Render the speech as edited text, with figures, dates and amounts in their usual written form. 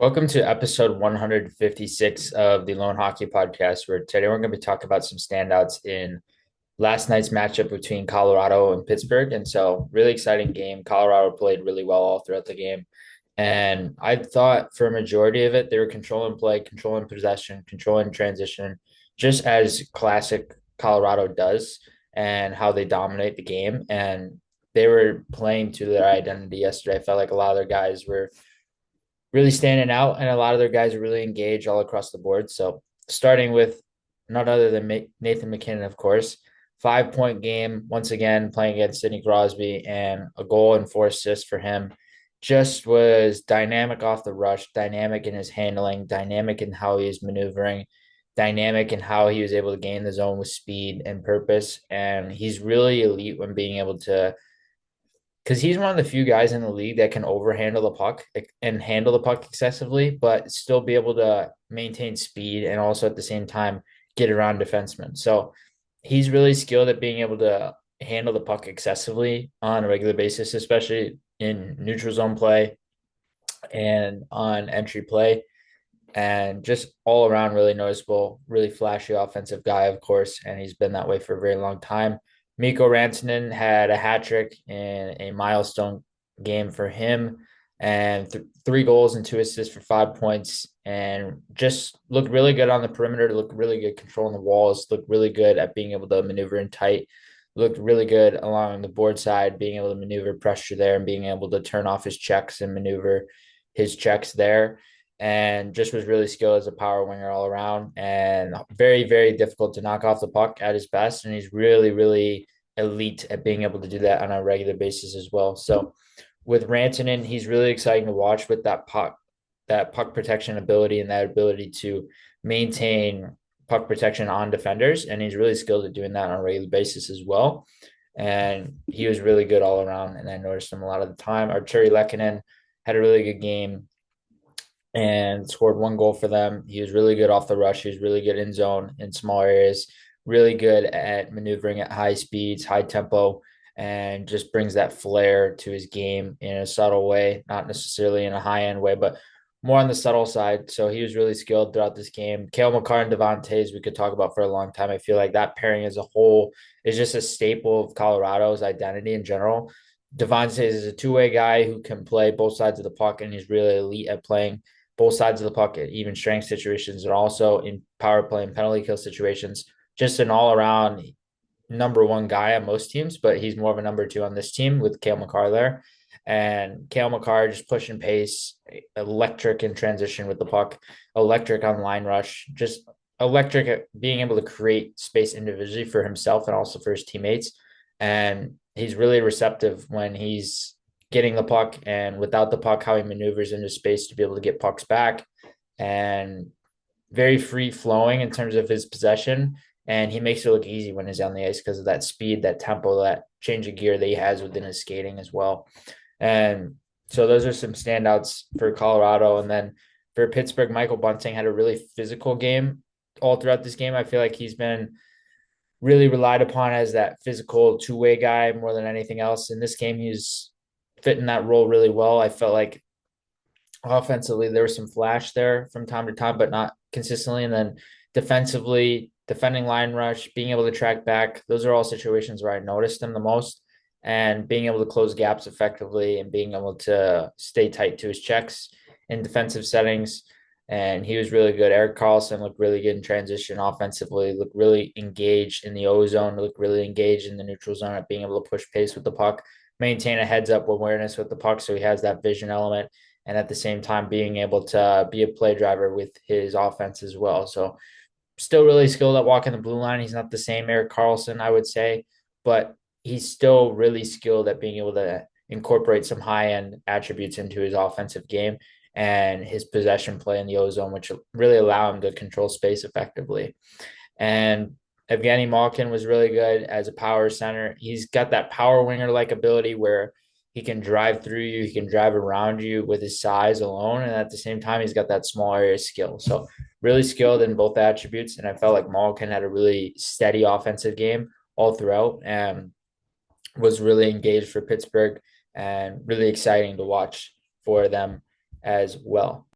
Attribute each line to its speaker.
Speaker 1: Welcome to episode 156 of the Loane Hockey Podcast, where today we're going to be talking about some standouts in last night's matchup between Colorado and Pittsburgh. And so, really exciting game. Colorado played really well all throughout the game. And I thought for a majority of it, they were controlling play, controlling possession, controlling transition, just as classic Colorado does, and how they dominate the game. And they were playing to their identity yesterday. I felt like a lot of their guys were really standing out, and a lot of their guys are really engaged all across the board. So starting with none other than Nathan MacKinnon, of course, 5 point game once again playing against Sidney Crosby, and a goal and 4 assists for him. Just was dynamic off the rush, dynamic in his handling, dynamic in how he is maneuvering, dynamic in how he was able to gain the zone with speed and purpose. And he's really elite when being able to, because he's one of the few guys in the league that can overhandle the puck and handle the puck excessively, but still be able to maintain speed and also at the same time get around defensemen. So he's really skilled at being able to handle the puck excessively on a regular basis, especially in neutral zone play and on entry play. And just all around really noticeable, really flashy offensive guy, of course, and he's been that way for a very long time. Mikko Rantanen had a hat trick in a milestone game for him, and 3 goals and 2 assists for 5 points, and just looked really good on the perimeter, looked really good controlling the walls, looked really good at being able to maneuver in tight, looked really good along the board side, being able to maneuver pressure there and being able to turn off his checks and maneuver his checks there, and just was really skilled as a power winger all around, and very, very difficult to knock off the puck at his best. And he's really, really elite at being able to do that on a regular basis as well. So with Rantanen, he's really exciting to watch with that puck protection ability and that ability to maintain puck protection on defenders. And he's really skilled at doing that on a regular basis as well. And he was really good all around. And I noticed him a lot of the time. Artturi Lehkonen had a really good game and scored 1 goal for them. He was really good off the rush. He was really good in zone in small areas, really good at maneuvering at high speeds, high tempo, and just brings that flair to his game in a subtle way, not necessarily in a high end way, but more on the subtle side. So he was really skilled throughout this game. Cale Makar and Devontae's we could talk about for a long time. I feel like that pairing as a whole is just a staple of Colorado's identity in general. Devontae is a two-way guy who can play both sides of the puck, and he's really elite at playing both sides of the puck at even strength situations and also in power play and penalty kill situations. Just an all around number one guy on most teams, but he's more of a number two on this team with Cale Makar there. And Cale Makar just pushing pace, electric in transition with the puck, electric on line rush, just electric at being able to create space individually for himself and also for his teammates. And he's really receptive when he's getting the puck, and without the puck, how he maneuvers into space to be able to get pucks back, and very free flowing in terms of his possession. And he makes it look easy when he's on the ice because of that speed, that tempo, that change of gear that he has within his skating as well. And so those are some standouts for Colorado. And then for Pittsburgh, Michael Bunting had a really physical game all throughout this game. I feel like he's been really relied upon as that physical two-way guy more than anything else. In this game, he's fitting that role really well. I felt like offensively there was some flash there from time to time, but not consistently. And then defensively, defending line rush, being able to track back, those are all situations where I noticed him the most. And being able to close gaps effectively and being able to stay tight to his checks in defensive settings. And he was really good. Erik Karlsson looked really good in transition offensively, looked really engaged in the O zone, looked really engaged in the neutral zone at being able to push pace with the puck, maintain a heads up awareness with the puck. So he has that vision element. And at the same time, being able to be a play driver with his offense as well. So still really skilled at walking the blue line. He's not the same Erik Karlsson, I would say, but he's still really skilled at being able to incorporate some high end attributes into his offensive game and his possession play in the O zone, which really allow him to control space effectively. And Evgeny Malkin was really good as a power center. He's got that power winger like ability where he can drive through you, he can drive around you with his size alone. And at the same time, he's got that small area skill. So really skilled in both attributes. And I felt like Malkin had a really steady offensive game all throughout and was really engaged for Pittsburgh and really exciting to watch for them as well.